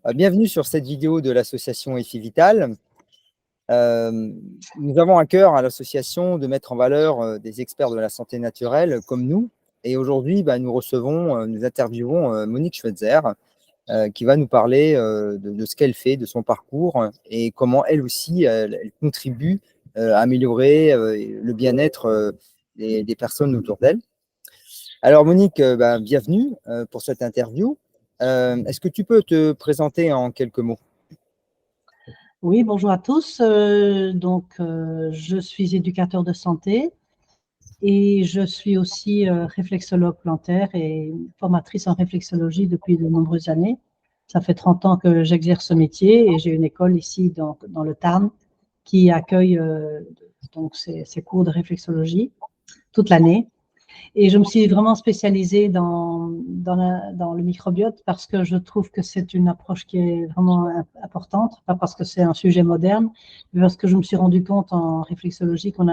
Bienvenue sur cette vidéo de l'association EFI Vital. Nous avons à cœur à l'association de mettre en valeur des experts de la santé naturelle comme nous. Et aujourd'hui, nous interviewons Monique Schweitzer qui va nous parler de ce qu'elle fait, de son parcours et comment elle aussi, elle contribue à améliorer le bien-être des personnes autour d'elle. Alors Monique, bienvenue pour cette interview. Est-ce que tu peux te présenter en quelques mots? Oui, bonjour à tous. Je suis éducateur de santé et je suis aussi réflexologue plantaire et formatrice en réflexologie depuis de nombreuses années. Ça fait 30 ans que j'exerce ce métier et j'ai une école ici dans le Tarn qui accueille ces cours de réflexologie toute l'année. Et je me suis vraiment spécialisée dans le microbiote parce que je trouve que c'est une approche qui est vraiment importante, pas parce que c'est un sujet moderne, mais parce que je me suis rendu compte en réflexologie qu'on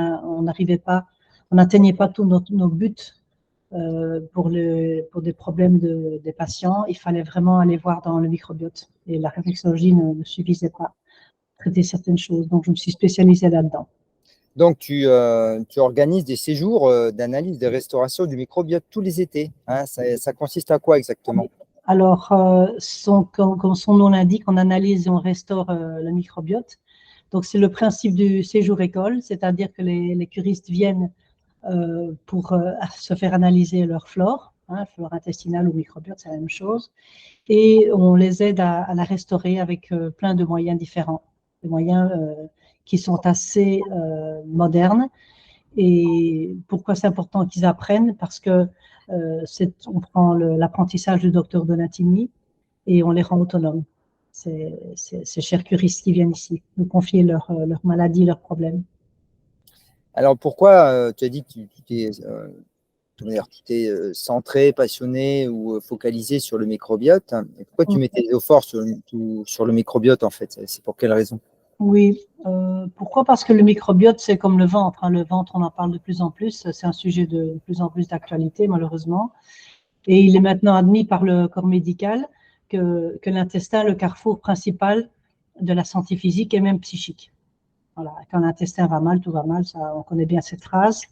n'arrivait pas, on n'atteignait pas tous nos buts pour des problèmes des patients. Il fallait vraiment aller voir dans le microbiote. Et la réflexologie ne suffisait pas à traiter certaines choses. Donc, je me suis spécialisée là-dedans. Donc, tu organises des séjours d'analyse de restauration du microbiote tous les étés. Hein, ça consiste à quoi exactement? Alors, comme son nom l'indique, on analyse et on restaure le microbiote. Donc, c'est le principe du séjour école, c'est-à-dire que les curistes viennent pour se faire analyser leur flore, flore intestinale ou microbiote, c'est la même chose. Et on les aide à la restaurer avec plein de moyens différents, des moyens qui sont assez modernes. Et pourquoi c'est important qu'ils apprennent? Parce que on prend l'apprentissage du docteur Donatini et on les rend autonomes. C'est ces chers curistes qui viennent ici nous confier leurs maladies, leurs problèmes. Alors, pourquoi tu as dit que tu t'es centré, passionné ou focalisé sur le microbiote? Et pourquoi tu mettais les efforts sur le microbiote en fait? C'est pour quelle raison? Oui, pourquoi? Parce que le microbiote, c'est comme le ventre. Le ventre, on en parle de plus en plus. C'est un sujet de plus en plus d'actualité, malheureusement. Et il est maintenant admis par le corps médical que l'intestin est le carrefour principal de la santé physique et même psychique. Voilà, quand l'intestin va mal, tout va mal, ça, on connaît bien cette phrase.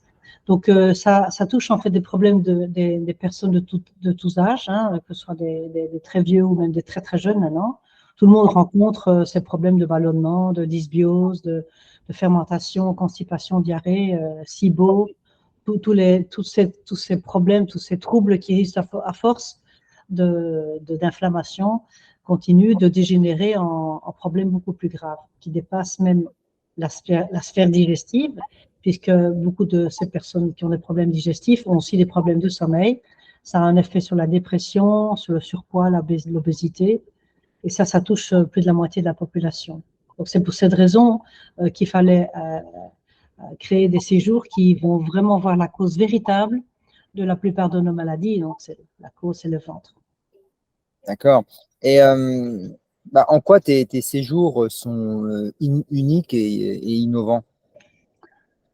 Donc, ça touche en fait des problèmes des personnes de tous âges, que ce soit des très vieux ou même des très très jeunes maintenant. Tout le monde rencontre ces problèmes de ballonnement, de dysbiose, de fermentation, constipation, diarrhée, SIBO, tous ces problèmes, tous ces troubles qui risquent à force d'inflammation continuent de dégénérer en problèmes beaucoup plus graves, qui dépassent même la sphère digestive, puisque beaucoup de ces personnes qui ont des problèmes digestifs ont aussi des problèmes de sommeil. Ça a un effet sur la dépression, sur le surpoids, l'obésité, et ça touche plus de la moitié de la population. Donc, c'est pour cette raison qu'il fallait créer des séjours qui vont vraiment voir la cause véritable de la plupart de nos maladies. Donc, la cause, c'est le ventre. D'accord. Et en quoi tes séjours sont uniques et innovants?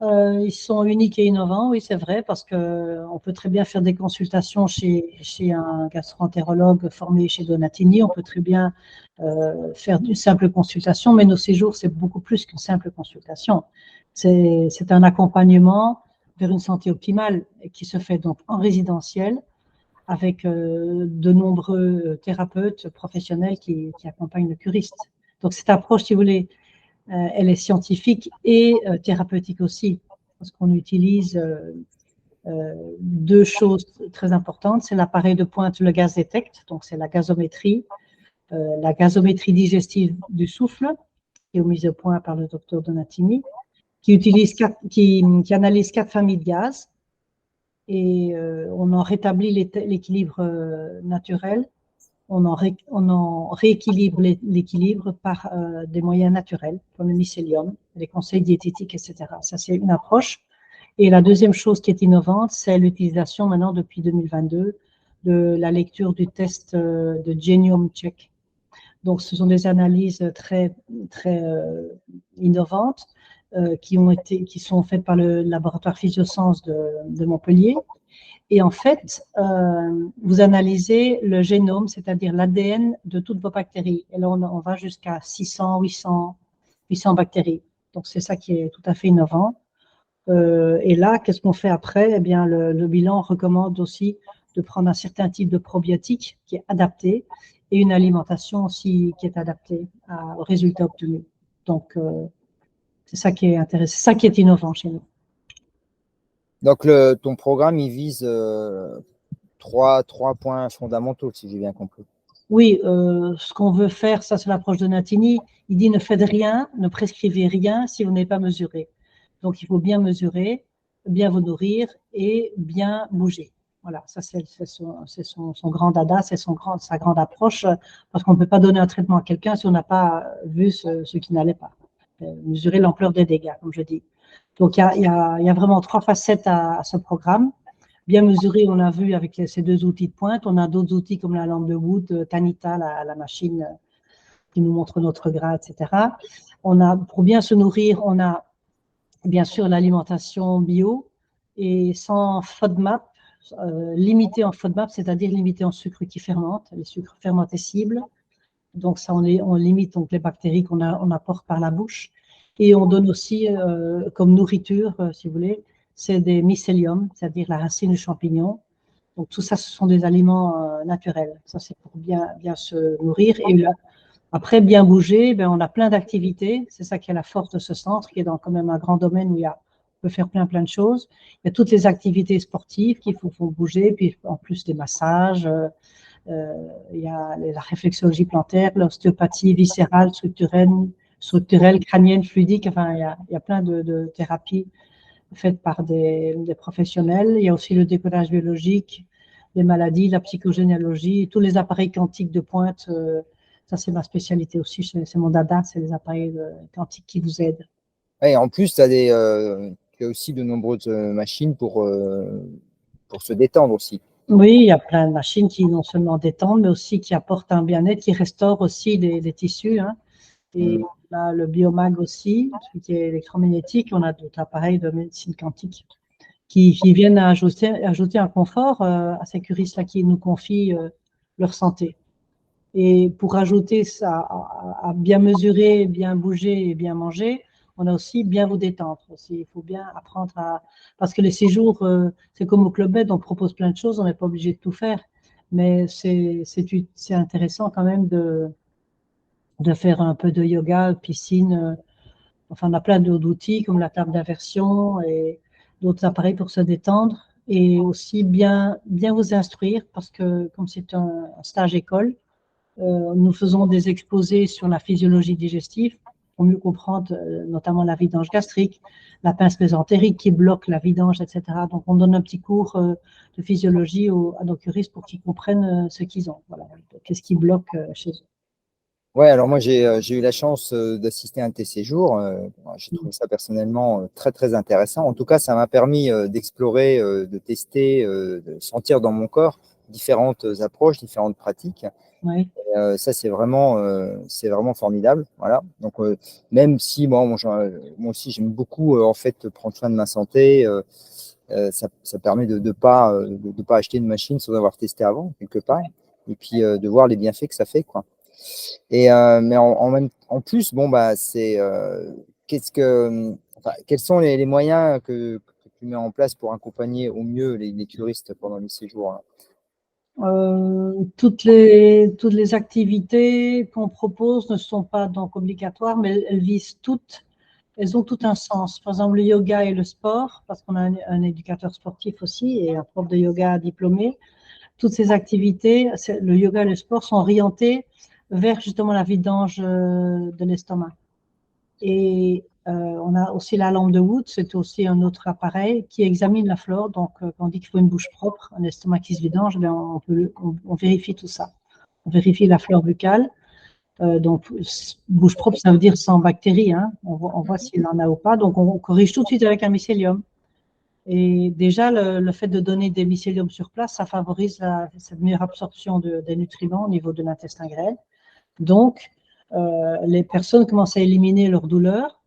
Ils sont uniques et innovants, oui, c'est vrai, parce qu'on peut très bien faire des consultations chez un gastro-entérologue formé chez Donatini. On peut très bien faire une simple consultation, mais nos séjours, c'est beaucoup plus qu'une simple consultation. C'est un accompagnement vers une santé optimale qui se fait donc en résidentiel avec de nombreux thérapeutes professionnels qui accompagnent le curiste. Donc, cette approche, si vous voulez, elle est scientifique et thérapeutique aussi, parce qu'on utilise deux choses très importantes. C'est l'appareil de pointe, le gaz détecte, donc c'est la gazométrie digestive du souffle, qui est mise au point par le docteur Donatini, qui analyse 4 familles de gaz, et on en rétablit l'équilibre naturel. On en rééquilibre l'équilibre par des moyens naturels, comme le mycélium, les conseils diététiques, etc. Ça, c'est une approche. Et la deuxième chose qui est innovante, c'est l'utilisation maintenant, depuis 2022, de la lecture du test de Genome Check. Donc, ce sont des analyses très, très innovantes qui sont faites par le laboratoire Physiosciences de Montpellier Et en fait, vous analysez le génome, c'est-à-dire l'ADN de toutes vos bactéries. Et là, on va jusqu'à 600, 800 bactéries. Donc, c'est ça qui est tout à fait innovant. Et là, qu'est-ce qu'on fait après? Eh bien, le bilan recommande aussi de prendre un certain type de probiotique qui est adapté et une alimentation aussi qui est adaptée aux résultats obtenus. Donc, c'est ça qui est intéressant, c'est ça qui est innovant chez nous. Donc, ton programme, il vise trois points fondamentaux, si j'ai bien compris. Oui, ce qu'on veut faire, ça c'est l'approche de Natini, il dit ne faites rien, ne prescrivez rien si vous n'avez pas mesuré. Donc il faut bien mesurer, bien vous nourrir et bien bouger. Voilà, ça c'est son grand dada, c'est sa grande approche, parce qu'on ne peut pas donner un traitement à quelqu'un si on n'a pas vu ce qui n'allait pas. Mesurer l'ampleur des dégâts, comme je dis. Donc il y a vraiment 3 facettes à ce programme. Bien mesuré, on a vu avec ces 2 outils de pointe. On a d'autres outils comme la lampe de Wood, Tanita, la machine qui nous montre notre gras, etc. Pour bien se nourrir, on a bien sûr l'alimentation bio et sans FODMAP, limité en FODMAP, c'est-à-dire limité en sucre qui fermente, les sucres fermentés cibles. Donc ça, on limite donc les bactéries qu'on apporte par la bouche. Et on donne aussi comme nourriture, si vous voulez, c'est des mycéliums, c'est-à-dire la racine du champignon. Donc tout ça, ce sont des aliments naturels. Ça, c'est pour bien se nourrir. Et là, après, bien bouger, ben, on a plein d'activités. C'est ça qui est la force de ce centre, qui est dans quand même un grand domaine où on peut faire plein de choses. Il y a toutes les activités sportives qu'il faut bouger, puis en plus des massages. Il y a la réflexologie plantaire, l'ostéopathie viscérale, structurelle, crânienne, fluidique. Enfin, il y a plein de thérapies faites par des professionnels. Il y a aussi le décodage biologique, les maladies, la psychogénéalogie, tous les appareils quantiques de pointe. Ça, c'est ma spécialité aussi. C'est mon dada, c'est les appareils quantiques qui vous aident. Et en plus, tu as aussi de nombreuses machines pour se détendre aussi. Oui, il y a plein de machines qui non seulement détendent, mais aussi qui apportent un bien-être, qui restaurent aussi les tissus. Hein. Et on a le biomag aussi, celui qui est électromagnétique. On a d'autres appareils de médecine quantique qui viennent ajouter un confort à ces curistes-là qui nous confient leur santé. Et pour ajouter ça, à bien mesurer, bien bouger et bien manger, on a aussi bien vous détendre. Aussi. Il faut bien apprendre à… Parce que les séjours, c'est comme au Club Med, on propose plein de choses, on n'est pas obligé de tout faire. Mais c'est intéressant quand même de faire un peu de yoga, piscine. Enfin, on a plein d'outils comme la table d'inversion et d'autres appareils pour se détendre. Et aussi bien vous instruire parce que comme c'est un stage école, nous faisons des exposés sur la physiologie digestive pour mieux comprendre notamment la vidange gastrique, la pince mésentérique qui bloque la vidange, etc. Donc, on donne un petit cours de physiologie à nos curistes pour qu'ils comprennent ce qu'ils ont. Voilà. Qu'est-ce qui bloque chez eux. Ouais, alors moi j'ai eu la chance d'assister à un de tes séjours. J'ai trouvé ça personnellement très intéressant. En tout cas, ça m'a permis d'explorer, de tester, de sentir dans mon corps différentes approches, différentes pratiques. Oui. Ça c'est vraiment formidable. Voilà. Donc même si moi aussi j'aime beaucoup en fait prendre soin de ma santé, ça permet de pas acheter une machine sans avoir testé avant quelque part, et puis de voir les bienfaits que ça fait quoi. Et mais en plus, bon bah c'est quels sont les moyens que tu mets en place pour accompagner au mieux les curistes pendant les séjours, hein? Toutes les activités qu'on propose ne sont pas donc obligatoires, mais elles ont tout un sens. Par exemple, le yoga et le sport, parce qu'on a un éducateur sportif aussi et un prof de yoga diplômé. Toutes ces activités, le yoga et le sport sont orientés vers justement la vidange de l'estomac. Et on a aussi la lampe de Wood, c'est aussi un autre appareil qui examine la flore. Donc, quand on dit qu'il faut une bouche propre, un estomac qui se vidange, on vérifie tout ça. On vérifie la flore buccale. Donc, bouche propre, ça veut dire sans bactéries. Hein. On voit s'il en a ou pas. Donc, on corrige tout de suite avec un mycélium. Et déjà, le fait de donner des mycéliums sur place, ça favorise cette meilleure absorption des nutriments au niveau de l'intestin grêle. Donc, les personnes commencent à éliminer leur douleur,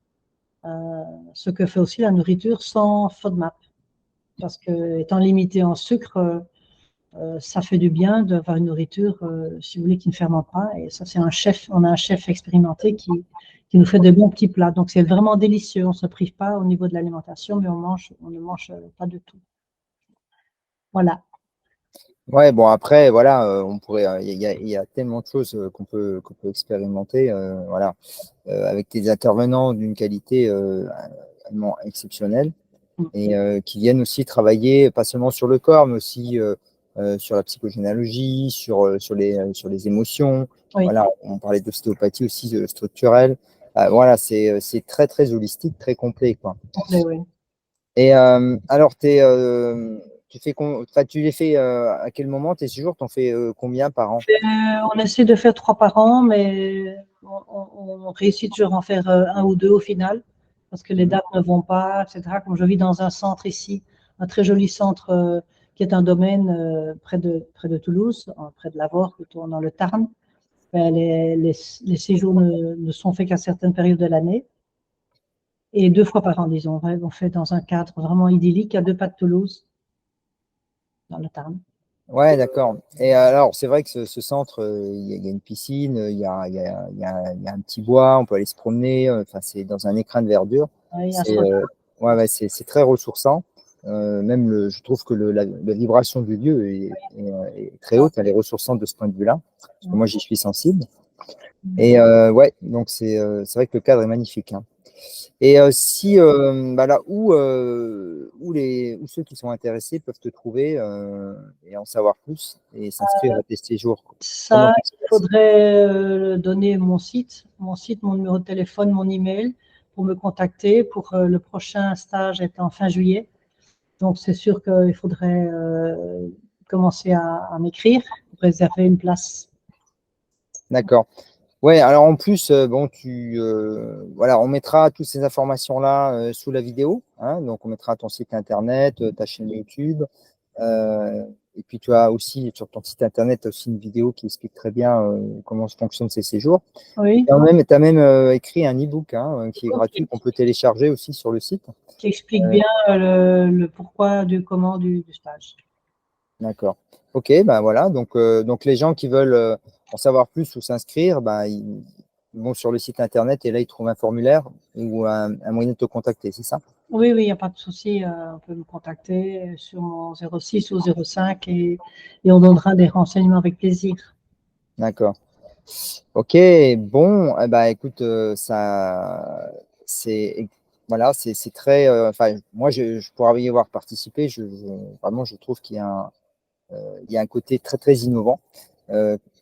ce que fait aussi la nourriture sans FODMAP. parce que étant limité en sucre, ça fait du bien d'avoir une nourriture, si vous voulez, qui ne fermente pas. Et ça, c'est on a un chef expérimenté qui nous fait de bons petits plats. Donc, c'est vraiment délicieux. On ne se prive pas au niveau de l'alimentation, mais on ne mange pas de tout. Voilà. Ouais, bon après, voilà, on pourrait, il y a tellement de choses qu'on peut expérimenter, voilà, avec des intervenants d'une qualité vraiment exceptionnelle et qui viennent aussi travailler pas seulement sur le corps, mais aussi sur la psychogénéalogie, sur les émotions. Oui. Voilà, on parlait d'ostéopathie aussi structurelle. Voilà, c'est très très holistique, très complet, quoi. Complet, oui. Et alors, tu fais enfin, tu les fais à quel moment tes séjours? Tu en fais combien par an? On essaie de faire 3 par an, mais on réussit toujours à en faire un ou deux au final, parce que les dates ne vont pas, etc. Comme je vis dans un centre ici, un très joli centre qui est un domaine près de Toulouse, près de Lavore, plutôt dans le Tarn, ben, les séjours ne sont faits qu'à certaines périodes de l'année. Et 2 fois par an, disons. On fait dans un cadre vraiment idyllique à 2 pas de Toulouse, dans le Tarn. Ouais, d'accord. Et alors, c'est vrai que ce centre, il y a une piscine, il y a un petit bois, on peut aller se promener. Enfin, c'est dans un écrin de verdure. Ouais, il y a un C'est spa. ouais, c'est très ressourçant. Même je trouve que la vibration du lieu est très haute. Elle est ressourçante de ce point de vue-là. Parce que moi, j'y suis sensible. Et ouais, donc c'est vrai que le cadre est magnifique, hein. Et si, bah là, où ceux qui sont intéressés peuvent te trouver et en savoir plus et s'inscrire à tes séjours, quoi. Comment Ça, ça se il passe? faudrait donner mon numéro de téléphone, mon email pour me contacter pour le prochain stage est en fin juillet. Donc, c'est sûr qu'il faudrait commencer à m'écrire pour réserver une place. D'accord. Ouais, alors en plus, bon, voilà, on mettra toutes ces informations-là sous la vidéo, hein. Donc, on mettra ton site internet, ta chaîne YouTube. Et puis, tu as aussi sur ton site internet tu as aussi une vidéo qui explique très bien comment fonctionnent ces séjours. Oui, Tu as même écrit un e-book, hein, qui est gratuit, qu'on peut télécharger aussi sur le site. qui explique Euh, bien le pourquoi du comment du stage. d'accord. Ok, ben voilà. Donc les gens qui veulent en savoir plus ou s'inscrire, ben, ils vont sur le site internet et là, ils trouvent un formulaire ou un moyen de te contacter, c'est ça? Oui, oui, il n'y a pas de souci. On peut me contacter sur mon 06 ou 05 et on donnera des renseignements avec plaisir. D'accord. Ok, bon, eh ben, écoute, c'est, voilà, c'est très, enfin, moi, pourrais y avoir participé. Vraiment, je trouve il y a un côté très, très innovant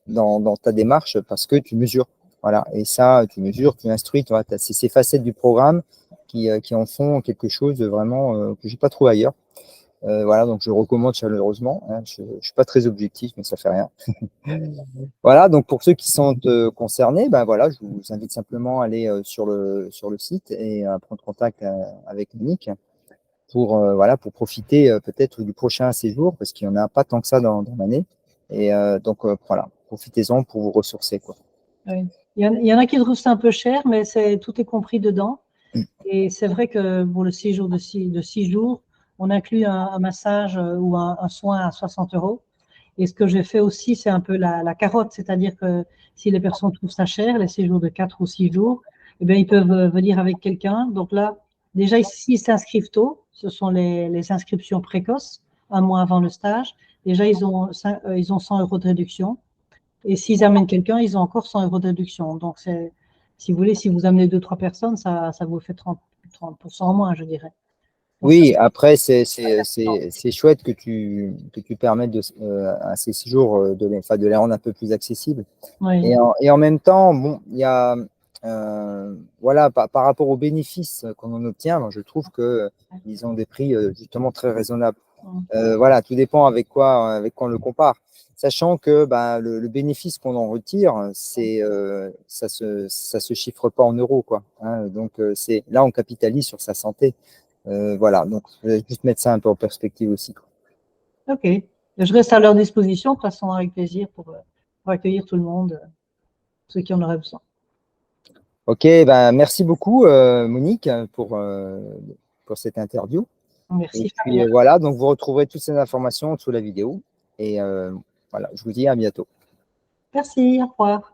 dans ta démarche parce que tu mesures. Voilà. Et ça, tu mesures, tu instruis. Tu vois, c'est ces facettes du programme qui en font quelque chose de vraiment que j'ai pas trouvé ailleurs. Voilà, donc je le recommande chaleureusement, hein. Je ne suis pas très objectif, mais ça fait rien. Voilà, donc pour ceux qui sont concernés, ben voilà, je vous invite simplement à aller sur le site et à prendre contact avec Monique pour, voilà, pour profiter peut-être du prochain séjour, parce qu'il n'y en a pas tant que ça dans l'année. Et donc, voilà, profitez-en pour vous ressourcer, quoi. Oui. Il y en a qui trouvent ça un peu cher, mais tout est compris dedans. Mm. Et c'est vrai que pour le séjour de 6 jours, on inclut un massage ou un soin à 60 euros. Et ce que j'ai fait aussi, c'est un peu la carotte, c'est-à-dire que si les personnes trouvent ça cher, les séjours de 4 ou 6 jours, eh bien, ils peuvent venir avec quelqu'un. Donc là, déjà, s'ils s'inscrivent tôt, ce sont les inscriptions précoces, un mois avant le stage. Déjà, ils ont 100 euros de réduction. Et s'ils amènent quelqu'un, ils ont encore 100 euros de réduction. Donc, si vous voulez, si vous amenez deux, trois personnes, ça vous fait 30% en moins, je dirais. Donc, ça, Oui, après, c'est chouette que tu permettes à ces séjours enfin, de les rendre un peu plus accessibles. oui, Et en même temps, bon, il y a, voilà, par rapport aux bénéfices qu'on en obtient, moi, je trouve que ils ont des prix justement très raisonnables. Voilà, tout dépend avec quoi on le compare. Sachant que bah, le bénéfice qu'on en retire, ça se chiffre pas en euros, quoi, hein. Donc, là, on capitalise sur sa santé. Voilà, donc je vais juste mettre ça un peu en perspective aussi, quoi. ok. Je reste à leur disposition, de toute façon, avec plaisir pour accueillir tout le monde, ceux qui en auraient besoin. Ok, ben, merci beaucoup, Monique, pour cette interview. Merci, Et puis Fabien. voilà, donc vous retrouverez toutes ces informations sous la vidéo. Et voilà, je vous dis à bientôt. Merci, au revoir.